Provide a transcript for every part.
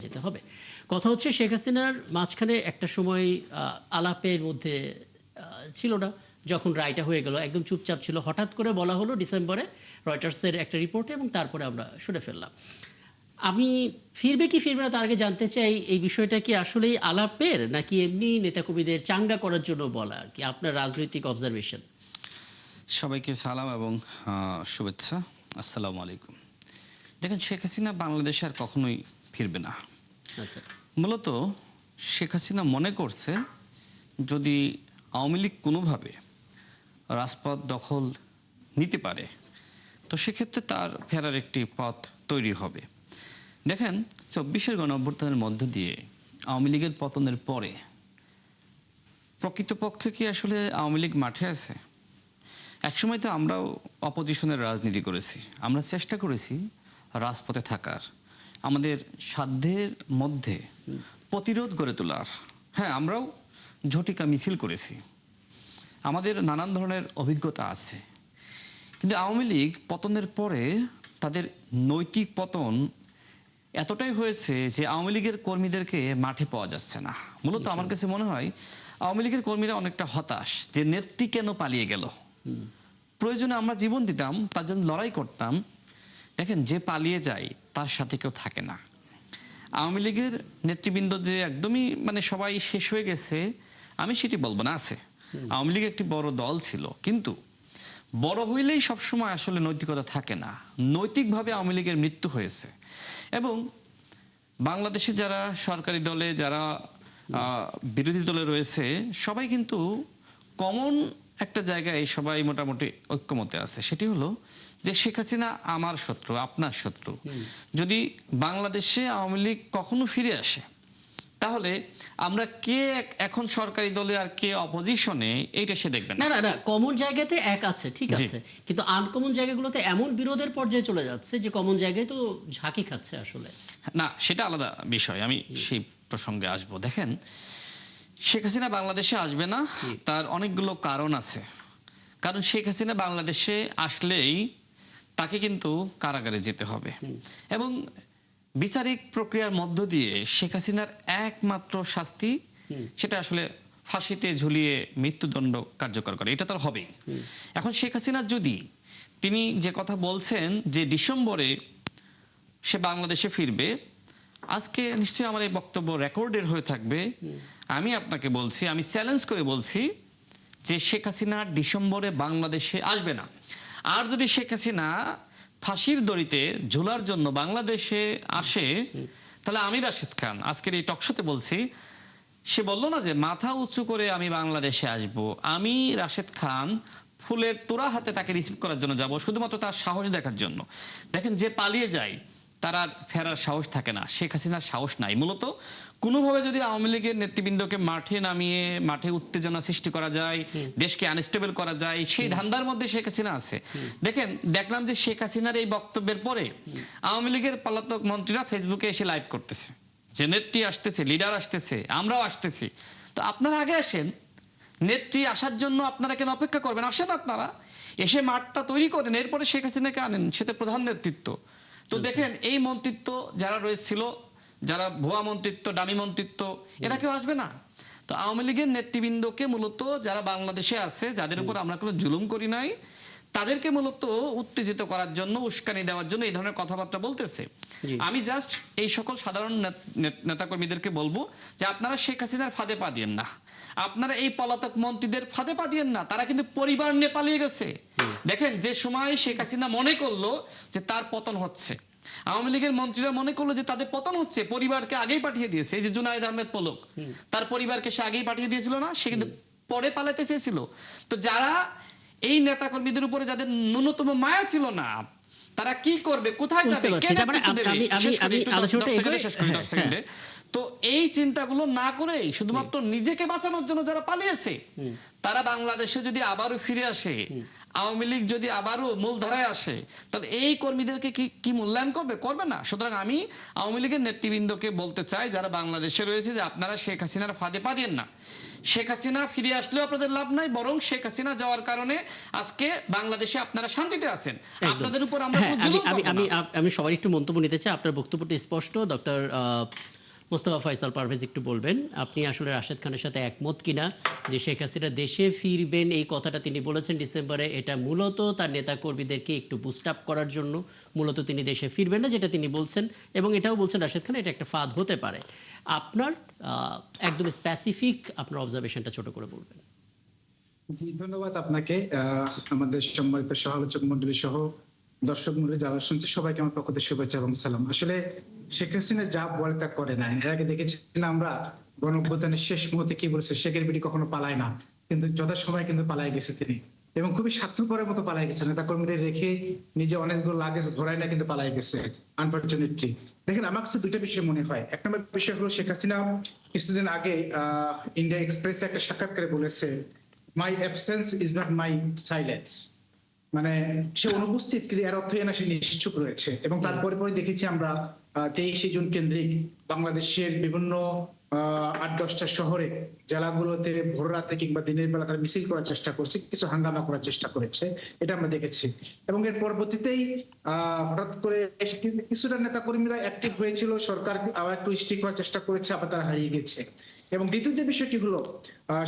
যেতে হবে। কথা হচ্ছে শেখ হাসিনার মাঝখানে একটা সময় আলাপের মধ্যে ছিল না, যখন রায়টা হয়ে গেল একদম চুপচাপ ছিল, হঠাৎ করে বলা হলো ডিসেম্বরে রয়টার্সের একটা রিপোর্টে, এবং তারপরে আমরা শুনে ফেললাম। আমি ফিরবে কি ফিরবে না তার আগে জানতে চাই এই বিষয়টা কি আসলেই আলাপের, নাকি এমনি নেতাকর্মীদের চাঙ্গা করার জন্য বলা, আর কি আপনার রাজনৈতিক অবজারভেশন? সবাইকে সালাম এবং শুভেচ্ছা। আসসালামু আলাইকুম। দেখেন, শেখ হাসিনা বাংলাদেশে আর কখনোই ফিরবে না। আচ্ছা, মূলত শেখ হাসিনা মনে করছে যদি আওয়ামী লীগ কোনোভাবে রাজপথ দখল নিতে পারে তো সেক্ষেত্রে তার ফেরার একটি পথ তৈরি হবে। দেখেন, ২৪-এর গণঅভ্যুত্থানের মধ্য দিয়ে আওয়ামী লীগের পতনের পরে প্রকৃতপক্ষে কি আসলে আওয়ামী লীগ মাঠে আছে? একসময় তো আমরাও অপোজিশনের রাজনীতি করেছি, আমরা চেষ্টা করেছি রাজপথে থাকার, আমাদের সাধ্যের মধ্যে প্রতিরোধ গড়ে তোলার। হ্যাঁ, আমরাও ঝটিকা মিছিল করেছি, আমাদের নানান ধরনের অভিজ্ঞতা আছে। কিন্তু আওয়ামী লীগ পতনের পরে তাদের নৈতিক পতন এতটাই হয়েছে যে আওয়ামী লীগের কর্মীদেরকে মাঠে পাওয়া যাচ্ছে না। মূলত আমার কাছে মনে হয় আওয়ামী লীগের কর্মীরা অনেকটা হতাশ যে নেত্রী কেন পালিয়ে গেল। প্রয়োজনে আমরা জীবন দিতাম, তার জন্য লড়াই করতাম। দেখেন, যে পালিয়ে যায় তার সাথে কেউ থাকে না। আওয়ামী লীগের নেতৃবৃন্দ যে একদমই সবাই শেষ হয়ে গেছে আমি সেটি বলবো না, আছে। আওয়ামী লীগ একটি বড় দল ছিল, কিন্তু বড় হইলেই সবসময় আসলে নৈতিকতা থাকে না। নৈতিকভাবে আওয়ামী লীগের মৃত্যু হয়েছে। এবং বাংলাদেশে যারা সরকারি দলে, যারা বিরোধী দলে রয়েছে, সবাই কিন্তু কমন একটা জায়গায় সবাই মোটামুটি ঐক্যমতে আছে। সেটি হলো যে শেখ হাসিনা আমার শত্রু, আপনার শত্রু। যদি বাংলাদেশে আওয়ামী লীগ কখনো ফিরে আসে তাহলে আমরা কে এখন সরকারি দলে আর কে অপোজিশনে, এইটা সে দেখবেন না না না, কমন জায়গাতে এক আছে, ঠিক আছে, কিন্তু আনকমন জায়গাগুলোতে এমন বিরোধের পর্যায়ে চলে যাচ্ছে যে কমন জায়গায় তো ঝাঁকি খাচ্ছে আসলে। না, সেটা আলাদা বিষয়, আমি সেই প্রসঙ্গে আসবো। দেখেন, শেখ হাসিনা বাংলাদেশে আসবে না, তার অনেকগুলো কারণ আছে। কারণ শেখ হাসিনা বাংলাদেশে আসলেই তাকে কিন্তু কারাগারে যেতে হবে, এবং বিচারিক প্রক্রিয়ার মধ্য দিয়ে শেখ হাসিনার একমাত্র শাস্তি সেটা আসলে ফাঁসিতে ঝুলিয়ে মৃত্যুদণ্ড কার্যকর করে, এটা তার হবে। এখন শেখ হাসিনা যদি, তিনি যে কথা বলছেন যে ডিসেম্বরে সে বাংলাদেশে ফিরবে, আজকে নিশ্চয়ই আমার এই বক্তব্য রেকর্ডের হয়ে থাকবে। আমি আপনাকে বলছি, আমি চ্যালেঞ্জ করে বলছি যে শেখ হাসিনা ডিসেম্বরে বাংলাদেশে আসবে না। আর যদি শেখ হাসিনা ফাঁসির দড়িতে ঝোলার জন্য বাংলাদেশে আসে, তাহলে আমি রাশেদ খান আজকের এই টকশোতে বলছি, সে বলল না যে মাথা উঁচু করে আমি বাংলাদেশে আসব, আমি রাশেদ খান ফুলের তোড়া হাতে তাকে রিসিভ করার জন্য যাব, শুধুমাত্র তার সাহস দেখার জন্য। দেখেন, যে পালিয়ে যায় তার আর ফেরার সাহস থাকে না। শেখ হাসিনার সাহস নাই। মূলত কোনোভাবে যদি আওয়ামী লীগের নেতৃবৃন্দকে মাঠে নামিয়ে মাঠে উত্তেজনা সৃষ্টি করা যায়, দেশকে আনস্টেবল করা যায়, সেই ধান্দার মধ্যে শেখ হাসিনা আছে। দেখলাম যে শেখ হাসিনার এই বক্তব্যের পরে আওয়ামী লীগের পলাতক মন্ত্রীরা ফেসবুকে এসে লাইভ করতেছে যে নেত্রী আসতেছে, লিডার আসতেছে, আমরাও আসতেছি। তো আপনারা আগে আসেন, নেত্রী আসার জন্য আপনারা কেন অপেক্ষা করবেন? আসেন, আপনারা এসে মাঠটা তৈরি করেন, এরপরে শেখ হাসিনাকে আনেন, সেটা প্রধান নেতৃত্ব। তো দেখেন, এই মন্ত্রিত্ব যারা রয়েছিল, যারা ভুয়া মন্ত্রিত্ব, ডামি মন্ত্রিত্ব, এরা কেউ আসবে না। তো আওয়ামী লীগের নেতৃবৃন্দকে মূলত যারা বাংলাদেশে আছে, যাদের উপর আমরা কোনো জুলুম করি নাই, তাদেরকে মূলত উত্তেজিত করার জন্য, উস্কানি দেওয়ার জন্য এই ধরনের কথাবার্তা বলতেছে। আমি জাস্ট এই সকল সাধারণ নেতাকর্মীদেরকে বলবো যে আপনারা শেখ হাসিনার ফাঁদে পা দিয়েন না, আপনারা এই পলাতক মন্ত্রীদের ফাঁদে পা দিয়েন না। তারা কিন্তু পরিবার নিয়ে পালিয়ে গেছে। দেখেন, যে সময় শেখ হাসিনা মনে করলো যে তার পতন হচ্ছে, আওয়ামী লীগের মন্ত্রীরা মনে করলো যে তাদের পতন হচ্ছে, পরিবারকে আগেই পাঠিয়ে দিয়েছে। এই যে জুনায়েদ আহমেদ পলক, তার পরিবারকে সে আগেই পাঠিয়ে দিয়েছিল না? সে কিন্তু পরে পালাতে চেয়েছিল। তো যারা এই নেতাকর্মীদের উপরে যাদের ন্যূনতম মায়া ছিল না, তারা কি করবে, কোথায় যাবে, কে নেতৃত্ব দেবে? তো এই চিন্তাগুলো না করে শুধুমাত্র নিজেকে বাঁচানোর জন্য যারা পালিয়েছে, তারা বাংলাদেশে যদি আবারও ফিরে আসে, আওয়ামী লীগ যদি আবারও মূলধারায় আসে, তাহলে এই কর্মীদেরকে কি মূল্যায়ন করবে? করবে না। সুতরাং আমি আওয়ামী লীগের নেতৃবৃন্দকে বলতে চাই, যারা বাংলাদেশে রয়েছে, যে আপনারা শেখ হাসিনার ফাঁদে পা দিয়েন না। শেখ হাসিনা ফিরে আসলেও আপনাদের লাভ নাই, বরং শেখ হাসিনা যাওয়ার কারণে আজকে বাংলাদেশে আপনারা শান্তিতে আছেন। আপনাদের উপর আমরা আমি সবার একটু মন্তব্য নিতে চাই। আপনার বক্তব্যটি স্পষ্ট, ডক্টর মোস্তফা ফয়সাল পারভেজ একটু বলবেন আপনি আসলে রাশেদ খানের সাথে একমত কিনা যে শেখ হাসিনা দেশে ফিরবেন এই কথাটা তিনি বলেছেন ডিসেম্বরে, এটা মূলত তার নেতাকর্মীদেরকে একটু বুস্ট আপ করার জন্য, মূলত তিনি দেশে ফিরবেন না যেটা তিনি বলছেন, এবং এটাও বলছেন রাশেদ খান এটা একটা ফাঁদ হতে পারে। আপনার একদম স্পেসিফিক আপনার অবজারভেশনটা ছোট করে বলবেন। জি, ধন্যবাদ আপনাকে। আমাদের সম্মানিত সহ-আলোচক মন্ডলী সহ দর্শক মন্ডলী যারা শুনছে সবাইকে আমার পক্ষ থেকে শুভেচ্ছা এবং সালাম। আসলে শেখ হাসিনা যা বলে তা করে না। এর আগে দেখেছিলাম আমরা গণঅভ্যুত্থানের শেষ মুহূর্তে কি বলেছে, শেখের বিটি কখনো পালায় না, কিন্তু যথাসময়ে কিন্তু পালায় গেছে তিনি, এবং খুবই স্বার্থপরের মতো পালায় গেছে। নেতা কর্মীদের রেখে নিজে অনেকগুলো লাগেজ ঘোরায় না কিন্তু পালায় গেছে আনফরচুনেটলি। দেখেন, আমার কাছে দুইটা বিষয় মনে হয়। এক নম্বর বিষয় হলো শেখ হাসিনা কিছুদিন আগে ইন্ডিয়া এক্সপ্রেসে একটা সাক্ষাৎকারে বলেছে, my absence is not my silence. মানে সে অনুপস্থিত কিন্তু এর অর্থ না সে নিশ্চুপ রয়েছে। এবং তারপরে পরে দেখেছি আমরা 23শে জুন কেন্দ্রিক বাংলাদেশের বিভিন্ন 8-10টা শহরে জেলাগুলোতে ভোর রাতে কিংবা দিনের বেলা তারা মিছিল করার চেষ্টা করছে, কিছু হাঙ্গামা করার চেষ্টা করেছে, এটা আমরা দেখেছি। এবং এর পরবর্তীতেই হঠাৎ করে কিছুটা নেতা কর্মীরা অ্যাক্টিভ হয়েছিল, সরকার আবার একটু স্ট্রিক্ট করার চেষ্টা করেছে, আবার তারা হারিয়ে গেছে। এবং দ্বিতীয় যে বিষয়টি হলো,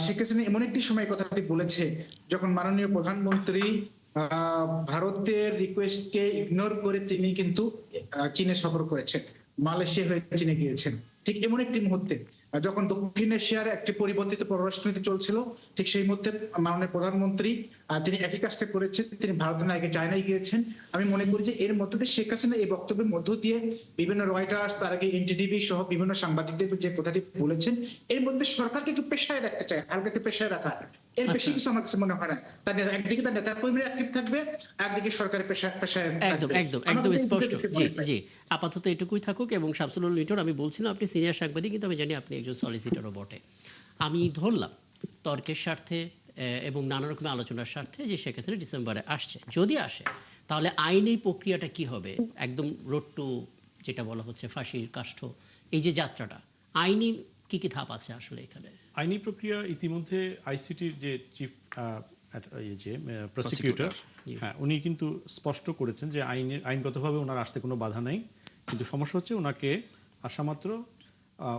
শেখ হাসিনা এমন একটি সময় কথাটি বলেছে যখন মাননীয় প্রধানমন্ত্রী ভারতের রিকোয়েস্টকে ইগনোর করে তিনি কিন্তু চীনে সফর করেছেন, মালয়েশিয়া হয়ে চীনে গিয়েছেন। ঠিক এমন একটি মুহূর্তে যখন দক্ষিণ এশিয়ার একটি পরিবর্তিত পররাষ্ট্রনীতি চলছিল, ঠিক সেই মুহূর্তে মাননীয় প্রধানমন্ত্রী তিনি একই কাজটা করেছেন, তিনি ভারতের আগে চায়নায় গিয়েছেন। আমি মনে করি যে এর মধ্যে দিয়ে শেখ হাসিনা এই বক্তব্যের মধ্য দিয়ে বিভিন্ন রয়টার্স, তার আগে এনটিভি সহ বিভিন্ন সাংবাদিকদের যে কথাটি বলেছেন, এর মধ্যে সরকারকে একটু পেশায় রাখতে চায়, হালকা একটু পেশায় রাখা, এর বেশি কিছু আমার কাছে মনে হয় না। তার একদিকে তার নেতা কর্মীরা অ্যাক্টিভ থাকবে, একদিকে সরকারের পেশায় একদম রাখবে। একদম আমার একদম মতে এই স্পষ্ট। দুটো জি দিকে মনে হয়। জি, আপাতত এটুকুই থাকুক। এবং শামসুল লিটন, আমি বলছিলাম আপনি সিনিয়র সাংবাদিক, কিন্তু আমি জানি আপনি একজন সলিসিটরও বটে। আমি ধরলাম তর্কের স্বার্থে এবং নানা রকমের আলোচনার স্বার্থে যে শেখ হাসিনা ডিসেম্বরে আসছে, যদি আসে তাহলে আইনি প্রক্রিয়াটা কি হবে, একদম রোড টু যেটা বলা হচ্ছে ফাঁসির কাষ্ঠ, এই যে যাত্রাটা, আইনি কি কি ধাপ আছে আসলে এখানে? আইনি প্রক্রিয়া ইতিমধ্যে আইসিটির যে চিফ প্রসিকিউটর, হ্যাঁ, উনি কিন্তু স্পষ্ট করেছেন যে আইনগতভাবে ওনার আসতে কোনো বাধা নাই, কিন্তু সমস্যা হচ্ছে ওনাকে আসা মাত্র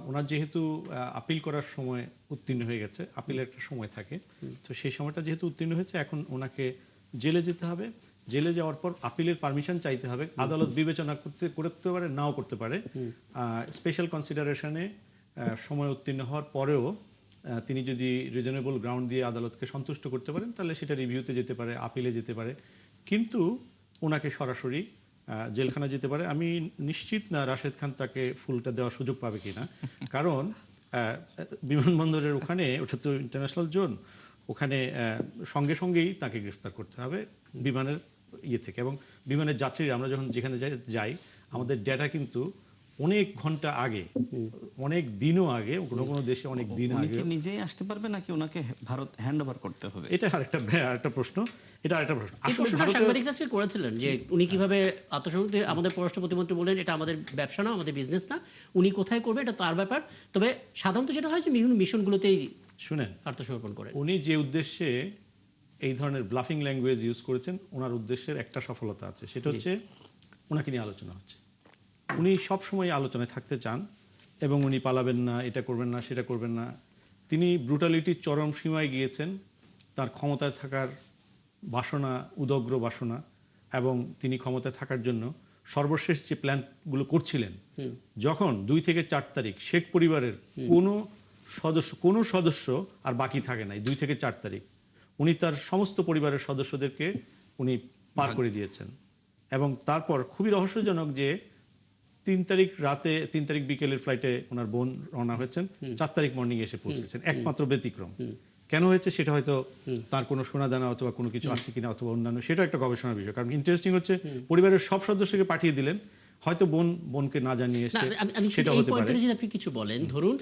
ওনার যেহেতু আপিল করার সময় উত্তীর্ণ হয়ে গেছে, আপিলের একটা সময় থাকে, তো সেই সময়টা যেহেতু উত্তীর্ণ হয়েছে, এখন ওনাকে জেলে যেতে হবে। জেলে যাওয়ার পর আপিলের পারমিশন চাইতে হবে, আদালত বিবেচনা করতে পারে, নাও করতে পারে। স্পেশাল কনসিডারেশনে সময় উত্তীর্ণ হওয়ার পরেও তিনি যদি রিজনেবল গ্রাউন্ড দিয়ে আদালতকে সন্তুষ্ট করতে পারেন, তাহলে সেটা রিভিউতে যেতে পারে, আপিলে যেতে পারে, কিন্তু ওনাকে সরাসরি জেলখানা যেতে পারে। আমি নিশ্চিত না রাশেদ খান তাকে ফুলটা দেওয়ার সুযোগ পাবে কিনা, কারণ বিমানবন্দরের ওখানে, ওটা তো ইন্টারন্যাশনাল জোন, ওখানে সঙ্গে সঙ্গেই তাকে গ্রেফতার করতে হবে বিমানের থেকে। এবং বিমানের যাত্রীরা আমরা যখন যেখানে যাই, আমাদের ডেটা কিন্তু অনেক ঘন্টা আগে, অনেক দিনও আগে, কোনো কোনো দেশে অনেক দিন আগে। নিজেই আসতে পারবে নাকি ওনাকে ভারত হ্যান্ড ওভার করতে হবে? এটা আরেকটা প্রশ্ন। এটা আরেকটা প্রশ্ন। এই প্রশ্নটা সাংবাদিকরা আজকে করেছিলেন যে উনি কিভাবে আত্মসমর্পণ, আমাদের পররাষ্ট্র প্রতিমন্ত্রী বলেন এটা আমাদের ব্যবসা না, আমাদের বিজনেস না, উনি কোথায় করবে এটা তার ব্যাপার। তবে সাধারণত যেটা হয় যে বিভিন্ন মিশনগুলোতেই শুনেন, আত্মসমর্পণ করে। উনি যে উদ্দেশ্যে এই ধরনের ব্লাফিং ল্যাঙ্গুয়েজ ইউজ করেছেন, ওনার উদ্দেশ্যের একটা সফলতা আছে, সেটা হচ্ছে ওনাকে নিয়ে আলোচনা হচ্ছে। উনি সবসময় আলোচনায় থাকতে চান এবং উনি পালাবেন না, এটা করবেন না, সেটা করবেন না। তিনি ব্রুটালিটির চরম সীমায় গিয়েছেন, তার ক্ষমতায় থাকার বাসনা, উদগ্র বাসনা, এবং তিনি ক্ষমতায় থাকার জন্য সর্বশেষ যে প্ল্যানগুলো করছিলেন, যখন 2 থেকে 4 তারিখ শেখ পরিবারের কোনো সদস্য আর বাকি থাকে নাই, 2 থেকে 4 তারিখ উনি তার সমস্ত পরিবারের সদস্যদেরকে উনি পার করে দিয়েছেন। এবং তারপর খুবই রহস্যজনক যে 3 তারিখ রাতে, 3 তারিখ বিকেলের ফ্লাইটে ওনার বোন রওনা হয়েছেন, 4 তারিখ মর্নিং এসে পৌঁছেছেন। একমাত্র ব্যতিক্রম কেন হয়েছে সেটা হয়তো তার কোনো সোনাদানা অথবা কোনো কিছু আছে কিনা, অথবা অন্যান্য, সেটা একটা গবেষণার বিষয়। কারণ ইন্টারেস্টিং হচ্ছে পরিবারের সব সদস্যকে পাঠিয়ে দিলেন, হয়তো বোনকে না জানিয়ে এসে, সেটা হতে পারে। যদি আপনি কিছু বলেন, ধরুন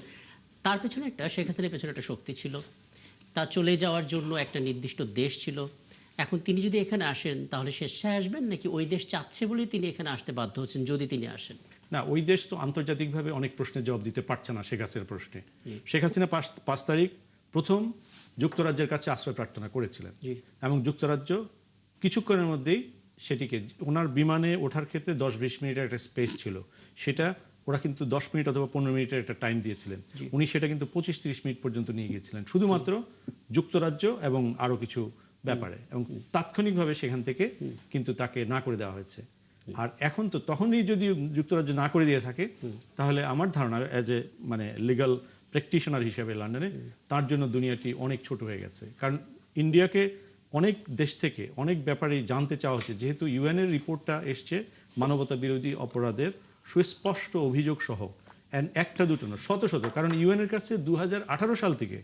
তার পেছনে একটা, শেখ হাসিনার পেছনে একটা শক্তি ছিল, তার চলে যাওয়ার জন্য একটা নির্দিষ্ট দেশ ছিল। এখন তিনি যদি এখানে আসেন তাহলে স্বেচ্ছায় আসবেন, নাকি ওই দেশ চাচ্ছে বলেই তিনি এখানে আসতে বাধ্য হচ্ছেন যদি তিনি আসেন? না, ওই দেশ তো আন্তর্জাতিকভাবে অনেক প্রশ্নের জবাব দিতে পারছে না শেখ হাসিনার প্রশ্নে। শেখ হাসিনা 5 তারিখ প্রথম যুক্তরাজ্যের কাছে আশ্রয় প্রার্থনা করেছিলেন, এবং যুক্তরাজ্য কিছুক্ষণের মধ্যেই সেটিকে, ওনার বিমানে ওঠার ক্ষেত্রে 10-20 মিনিটের একটা স্পেস ছিল, সেটা ওরা কিন্তু 10 মিনিট অথবা 15 মিনিটের একটা টাইম দিয়েছিলেন, উনি সেটা কিন্তু 25-30 মিনিট পর্যন্ত নিয়ে গিয়েছিলেন শুধুমাত্র যুক্তরাজ্য এবং আরো কিছু ব্যাপারে, এবং তাৎক্ষণিকভাবে সেখান থেকে কিন্তু তাকে না করে দেওয়া হয়েছে। আর এখন তো তখনই যদি যুক্তরাজ্য না করে দিয়ে থাকে, তাহলে আমার ধারণা অ্যাজ এ মানে লিগ্যাল প্র্যাকটিশনার হিসেবে লন্ডনে তার জন্য দুনিয়াটি অনেক ছোট হয়ে গেছে। কারণ ইন্ডিয়াকে অনেক দেশ থেকে অনেক ব্যাপারে জানতে চাওয়া হচ্ছে, যেহেতু ইউএনের রিপোর্টটা এসছে মানবতা বিরোধী অপরাধের সুস্পষ্ট অভিযোগ সহ, অ্যান্ড একটা দুটো না, শত শত। কারণ ইউএনের কাছে 2018 সাল থেকে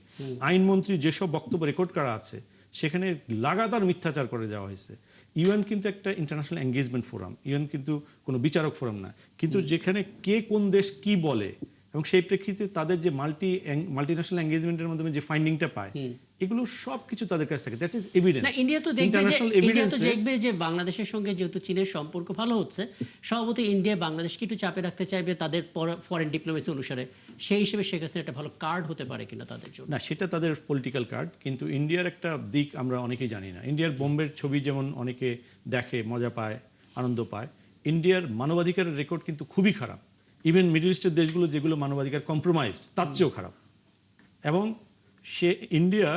আইনমন্ত্রী যেসব বক্তব্য রেকর্ড করা আছে সেখানে লাগাতার মিথ্যাচার করে যাওয়া হয়েছে। ইউএন কিন্তু একটা ইন্টারন্যাশনাল এঙ্গেজমেন্ট ফোরাম, ইউএন কিন্তু কোনো বিচারক ফোরাম না, কিন্তু যেখানে কে কোন দেশ কি বলে এবং সেই প্রেক্ষিতে তাদের যে মাল্টিন্যাশনাল এঙ্গেজমেন্টের মাধ্যমে যে ফাইন্ডিংটা পায়, এগুলো সব কিছু তাদের কাছে থাকে। That is evidence. না, ইন্ডিয়া তো দেখবে যে বাংলাদেশের সঙ্গে যেহেতু চীনের সম্পর্ক ভালো হচ্ছে, স্বভাবতই ইন্ডিয়া বাংলাদেশকে একটু চাপে রাখতে চাইবে তাদের ফরেন ডিপ্লোমেসি অনুসারে। সেই হিসেবে শেখ হাসিনা একটা ভালো কার্ড হতে পারে কিনা তাদের জন্য। না, সেটা তাদের পলিটিক্যাল কার্ড, কিন্তু ইন্ডিয়ার একটা দিক আমরা অনেকেই জানি না। ইন্ডিয়ার বোম্বের ছবি যেমন অনেকে দেখে, মজা পায়, আনন্দ পায়, ইন্ডিয়ার মানবাধিকারের রেকর্ড কিন্তু খুবই খারাপ। ইভেন মিডল ইস্টের দেশগুলো যেগুলো মানবাধিকার কম্প্রোমাইজড তার চেয়েও খারাপ। এবং ইন্ডিয়া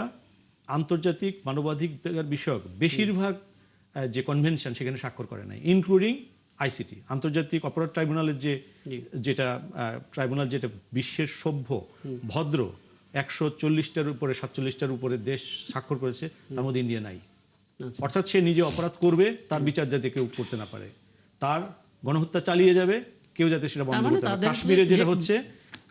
আন্তর্জাতিক মানবাধিকার বিষয়ক বেশিরভাগ যে কনভেনশন সেখানে স্বাক্ষর করে নাই, ইনক্লুডিং আইসিটি, আন্তর্জাতিক অপরাধ ট্রাইব্যুনালের যেটা ট্রাইব্যুনাল, যেটা বিশ্বের সভ্য ভদ্র 140টার উপরে 47টার উপরে দেশ স্বাক্ষর করেছে, তার মধ্যে ইন্ডিয়া নাই। অর্থাৎ সে নিজে অপরাধ করবে, তার বিচার যাতে কেউ করতে না পারে, তার গণহত্যা চালিয়ে যাবে, কেউ যাতে সেটা বন্ধ করতে পারে।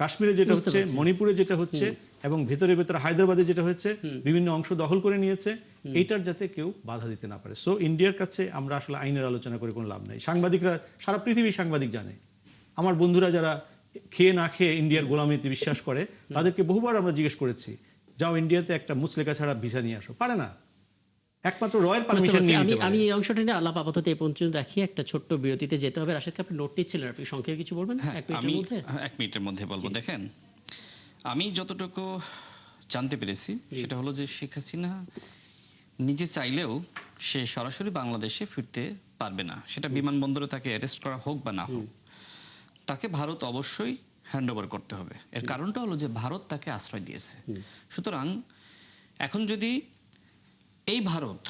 কাশ্মীরে যেটা হচ্ছে, মণিপুরে যেটা হচ্ছে, এবং ভেতরে ভেতরে হায়দ্রাবাদে যেটা হচ্ছে, বিভিন্ন অংশ দখল করে নিয়েছে, এইটার যাতে কেউ বাধা দিতে না পারে। সো ইন্ডিয়ার কাছে আমরা আসলে আইনের আলোচনা করে কোনো লাভ নাই। সাংবাদিকরা, সারা পৃথিবীর সাংবাদিক জানে, আমার বন্ধুরা যারা খেয়ে না খেয়ে ইন্ডিয়ার গোলামিতে বিশ্বাস করে, তাদেরকে বহুবার আমরা জিজ্ঞেস করেছি, যাও ইন্ডিয়াতে একটা মুচলেখা ছাড়া ভিসা নিয়ে আসো, পারে না, একমাত্র রয়্যাল পারমিশন নিয়ে নিতে পারে। আমি এই অংশটা নিয়ে আলাপ আপাতত এই পর্যন্ত রাখি, একটা ছোট্ট বিরতিতে যেতে হবে। রাশেদকে আপনি নোট নিচ্ছিলেন, আপনি সংক্ষেপে কিছু বলবেন? এক মিনিটের মধ্যে বলবো। দেখেন, আমি যতটুকু জানতে পেরেছি সেটা হলো যে শেখ হাসিনা নিজে চাইলেও সে সরাসরি বাংলাদেশে ফিরতে পারবে না। সেটা বিমানবন্দরে তাকে অ্যারেস্ট করা হোক বা না হোক, তাকে ভারত অবশ্যই হ্যান্ড ওভার করতে হবে। এর কারণটা হলো যে ভারত তাকে আশ্রয় দিয়েছে। সুতরাং এখন যদি এই ভারত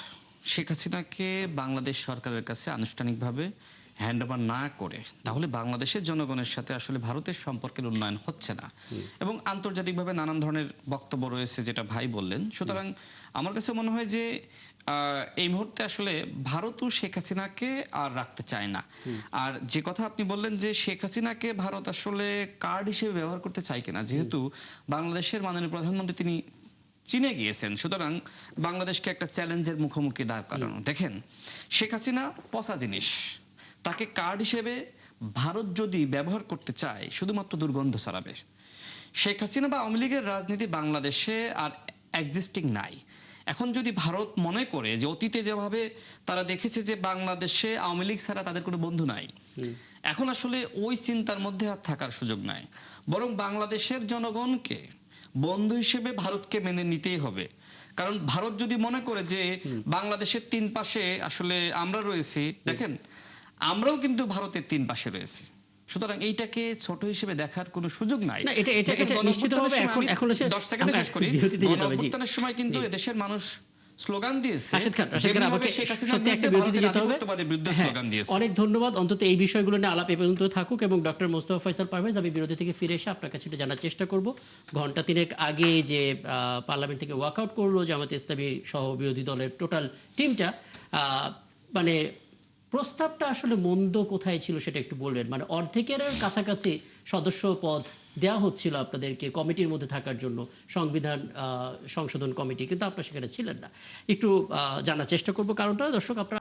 শেখ হাসিনাকে বাংলাদেশ সরকারের কাছে আনুষ্ঠানিকভাবে হ্যান্ড ওভার না করে, তাহলে বাংলাদেশের জনগণের সাথে আসলে ভারতের সম্পর্কের উন্নয়ন হচ্ছে না। এবং আন্তর্জাতিকভাবে নানান ধরনের বক্তব্য রয়েছে, যেটা ভাই বললেন। সুতরাং আমার কাছে মনে হয় যে এই মুহূর্তে আসলে ভারতও শেখ হাসিনাকে আর রাখতে চায় না। আর যে কথা আপনি বললেন যে শেখ হাসিনাকে ভারত আসলে কার্ড হিসেবে ব্যবহার করতে চায় কিনা, যেহেতু বাংলাদেশের মাননীয় প্রধানমন্ত্রী তিনি চীনে গিয়েছেন, সুতরাং বাংলাদেশকে একটা চ্যালেঞ্জের মুখোমুখি দাঁড় করানো। দেখেন, শেখ হাসিনা পচা জিনিস, তাকে কার্ড হিসেবে ভারত যদি ব্যবহার করতে চায়, শুধুমাত্র দুর্গন্ধ ছড়াবে। শেখ হাসিনা বা আওয়ামী লীগের রাজনীতি বাংলাদেশে আর এক্সিস্টিং নাই। এখন যদি ভারত মনে করে যে অতীতে যেভাবে তারা দেখেছে যে বাংলাদেশে আওয়ামী লীগ ছাড়া তাদের কোনো বন্ধু নাই, এখন আসলে ওই চিন্তার মধ্যে আর থাকার সুযোগ নাই। বরং বাংলাদেশের জনগণকে বন্ধু হিসেবে ভারতকে মেনে নিতেই হবে। কারণ ভারত যদি মনে করে যে বাংলাদেশের তিন পাশে আসলে আমরা রয়েছি, দেখেন আমরাও কিন্তু ভারতের তিন পাশে রয়েছি, সুতরাং এইটাকে ছোট হিসেবে দেখার কোনো সুযোগ নাই। গণঅভ্যুত্থানের সময় কিন্তু এদেশের মানুষ স্লোগান দিয়েছে, অনেক ধন্যবাদ। অন্তত এই বিষয়গুলো নিয়ে আলাপ এ পর্যন্ত থাকুক, এবং ডক্টর মোস্তফা ফয়সাল পারভেজ, আমি বিরতি থেকে ফিরে এসে আপনার কাছে একটু জানার চেষ্টা করব, ঘন্টা তিনেক আগে যে পার্লামেন্ট থেকে ওয়াকআউট করলো জামায়াতে ইসলামী সহ বিরোধী দলের টোটাল টিমটা, মানে প্রস্তাবটা আসলে মন্দ কোথায় ছিল সেটা একটু বলবেন। মানে অর্ধেকের কাছাকাছি সদস্য পদ দেওয়া হচ্ছিল আপনাদেরকে কমিটির মধ্যে থাকার জন্য, সংবিধান সংশোধন কমিটি, কিন্তু আপনারা সেখানে ছিলেন না। একটু জানার চেষ্টা করবো কারণটা। দর্শক, আপনারা